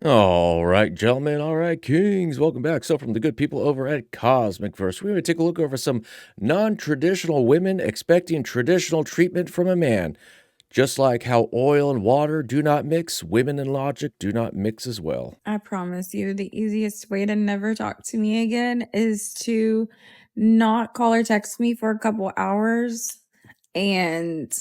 All right, gentlemen. All right, kings. Welcome back. So, from the good people over at Cosmic Verse, we're going to take a look over some non traditional women expecting traditional treatment from a man. Just like how oil and water do not mix, women and logic do not mix as well. I promise you, the easiest way to never talk to me again is to not call or text me for a couple hours and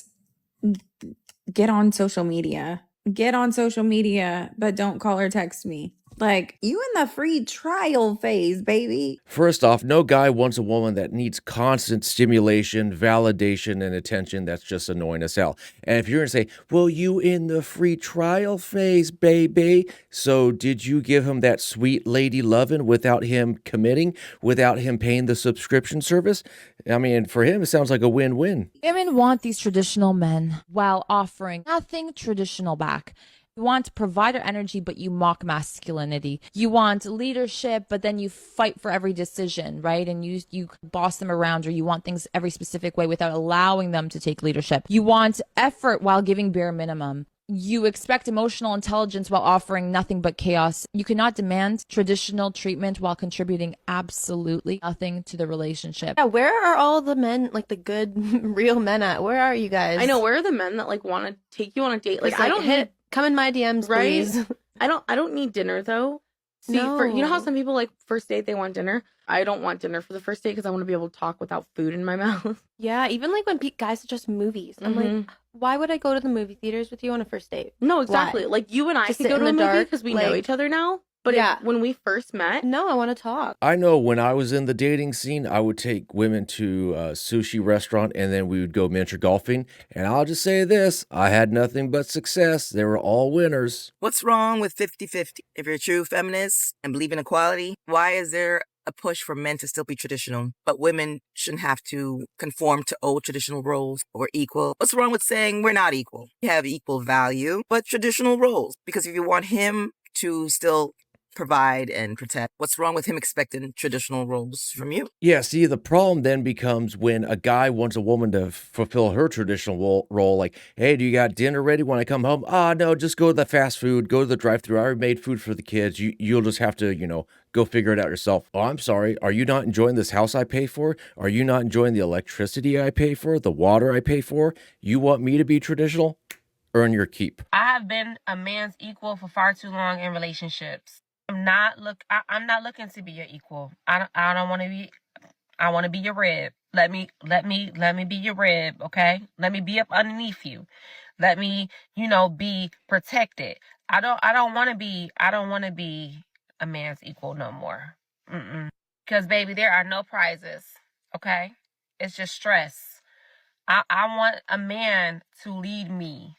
get on social media. Get on social media, but don't call or text me. Like, you in the free trial phase, baby. First off, no guy wants a woman that needs constant stimulation, validation, and attention. That's just annoying as hell. And if you're going to say, well, you in the free trial phase, baby. So did you give him that sweet lady loving without him committing, without him paying the subscription service? I mean, for him, it sounds like a win-win. Women want these traditional men while offering nothing traditional back. You want provider energy, but you mock masculinity. You want leadership, but then you fight for every decision, right? And you boss them around, or you want things every specific way without allowing them to take leadership. You want effort while giving bare minimum. You expect emotional intelligence while offering nothing but chaos. You cannot demand traditional treatment while contributing absolutely nothing to the relationship. Yeah, where are all the men, like the good, real men at? Where are you guys? I know, where are the men that like want to take you on a date? Like, Just, I don't need, come in my DMs, right? please. I don't need dinner though. See, for you know how No. some people like first date they want dinner? I don't want dinner for the first date because I want to be able to talk without food in my mouth. Yeah, even like when guys suggest movies, I'm like, why would I go to the movie theaters with you on a first date? No, exactly. Why? Like you and I Just could sit go in to a the movie dark, because we know like- each other now. But Yeah. when we first met, No, I want to talk. I know when I was in the dating scene, I would take women to a sushi restaurant and then we would go miniature golfing. And I'll just say this, I had nothing but success. They were all winners. What's wrong with 50-50? If you're a true feminist and believe in equality, why is there a push for men to still be traditional, but women shouldn't have to conform to old traditional roles or equal? What's wrong with saying we're not equal? We have equal value, but traditional roles. Because if you want him to still provide and protect, what's wrong with him expecting traditional roles from you? Yeah, see, the problem then becomes when a guy wants a woman to fulfill her traditional role, like, hey, do you got dinner ready when I come home? Ah, no, just go to the fast food, go to the drive-thru. I already made food for the kids. You'll just have to, go figure it out yourself. Oh, I'm sorry. Are you not enjoying this house I pay for? Are you not enjoying the electricity I pay for, the water I pay for? You want me to be traditional? Earn your keep. I have been a man's equal for far too long in relationships. I'm not looking to be your equal. I don't want to be. I want to be your rib. Let me be your rib, okay? Let me be up underneath you. Let me, be protected. I don't want to be a man's equal no more. Because baby, there are no prizes, okay? It's just stress. I want a man to lead me.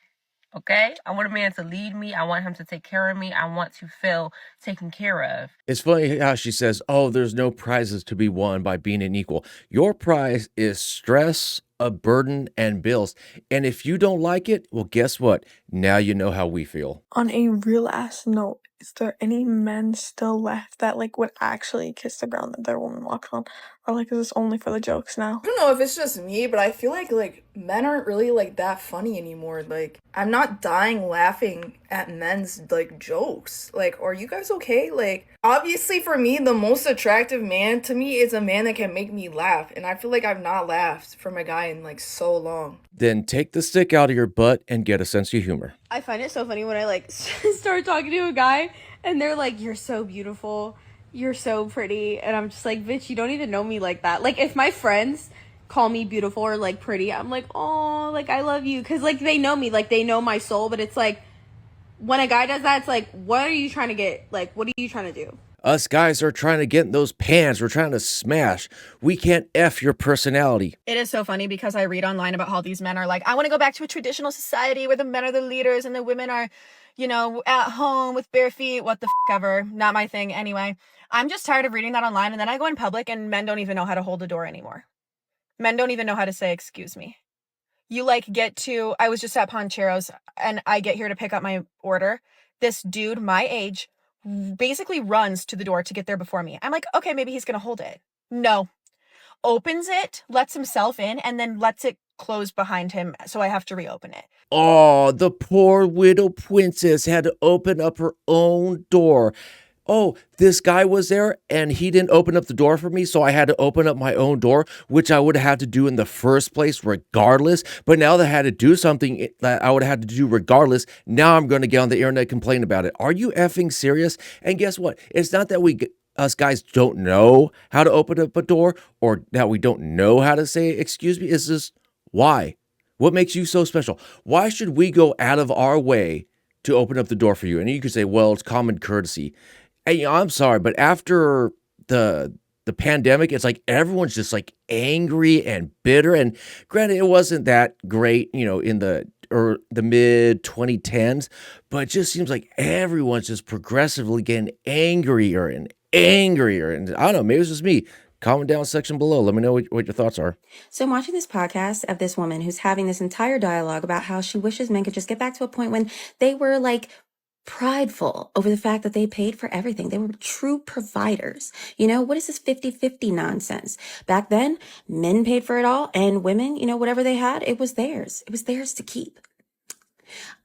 Okay? I want a man to lead me. I want him to take care of me. I want to feel taken care of. It's funny how she says, oh, there's no prizes to be won by being an equal. Your prize is stress, a burden, and bills. And if you don't like it, well, guess what? Now you know how we feel. On a real ass note, is there any men still left that would actually kiss the ground that their woman walks on? Or is this only for the jokes now? I don't know if it's just me, but I feel like men aren't really that funny anymore. I'm not dying laughing at men's jokes. Are you guys okay? Obviously for me, the most attractive man to me is a man that can make me laugh, and I feel like I've not laughed from a guy in so long. Then take the stick out of your butt and get a sense of humor. I find it so funny when I start talking to a guy and they're like, you're so beautiful, you're so pretty, and I'm just like, bitch, you don't even know me like that. If my friends call me beautiful or pretty, I'm like, oh, I love you, because they know me, they know my soul. But it's when a guy does that, it's what are you trying to get? What are you trying to do? Us guys are trying to get in those pants. We're trying to smash. We can't F your personality. It is so funny because I read online about how these men are I want to go back to a traditional society where the men are the leaders and the women are, at home with bare feet. What the f ever. Not my thing. Anyway, I'm just tired of reading that online. And then I go in public and men don't even know how to hold a door anymore. Men don't even know how to say, excuse me. You I was just at Poncheros and I get here to pick up my order. This dude, my age, basically runs to the door to get there before me. I'm like, okay, maybe he's going to hold it. No. Opens it, lets himself in, and then lets it closed behind him, so I have to reopen it. Oh, the poor widow princess had to open up her own door. Oh, this guy was there and he didn't open up the door for me, so I had to open up my own door, which I would have had to do in the first place regardless. But now that I had to do something that I would have had to do regardless, now I'm going to get on the internet and complain about it. Are you effing serious? And guess what? It's not that us guys don't know how to open up a door or that we don't know how to say excuse me. It's just why? What makes you so special? Why should we go out of our way to open up the door for you? And you could say, well, it's common courtesy. Hey, I'm sorry, but after the pandemic, it's like everyone's just like angry and bitter. And granted, it wasn't that great, in the mid 2010s, but it just seems like everyone's just progressively getting angrier and angrier. And I don't know, maybe it's just me. Comment down section below. Let me know what your thoughts are. So I'm watching this podcast of this woman who's having this entire dialogue about how she wishes men could just get back to a point when they were like prideful over the fact that they paid for everything. They were true providers. What is this 50-50 nonsense? Back then, men paid for it all and women, whatever they had, it was theirs. It was theirs to keep.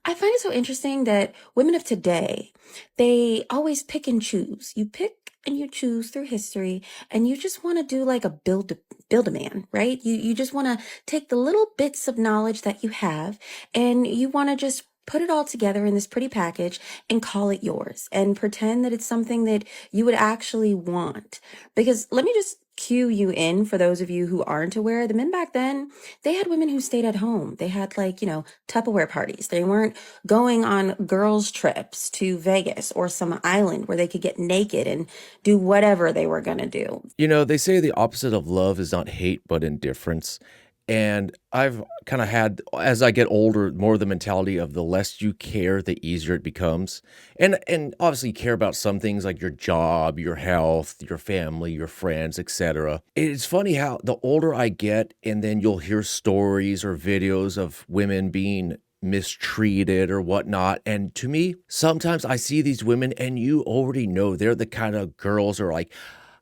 I find it so interesting that women of today, they always pick and choose. You pick and you choose through history, and you just want to do like a build a man, right? You just want to take the little bits of knowledge that you have, and you want to just put it all together in this pretty package and call it yours and pretend that it's something that you would actually want. Because let me just cue you in for those of you who aren't aware, the men back then, they had women who stayed at home. They had Tupperware parties. They weren't going on girls' trips to Vegas or some island where they could get naked and do whatever they were going to do. They say the opposite of love is not hate, but indifference. And I've kind of had, as I get older, more the mentality of the less you care, the easier it becomes. And obviously care about some things like your job, your health, your family, your friends, etc. It's funny how the older I get, and then you'll hear stories or videos of women being mistreated or whatnot. And to me, sometimes I see these women and you already know they're the kind of girls who are like,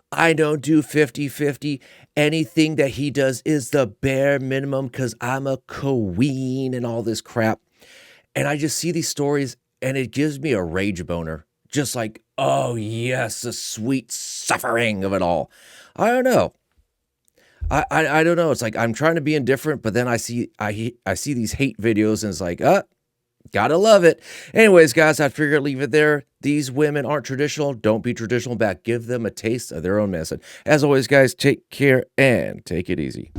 I don't do 50-50. Anything that he does is the bare minimum because I'm a queen and all this crap. And I just see these stories and it gives me a rage boner. Just like, oh yes, the sweet suffering of it all. I don't know. I don't know. It's like I'm trying to be indifferent, but then I see these hate videos and it's like, gotta love it. Anyways, guys, I figured I'd leave it there. These women aren't traditional. Don't be traditional back. Give them a taste of their own medicine. As always, guys, take care and take it easy.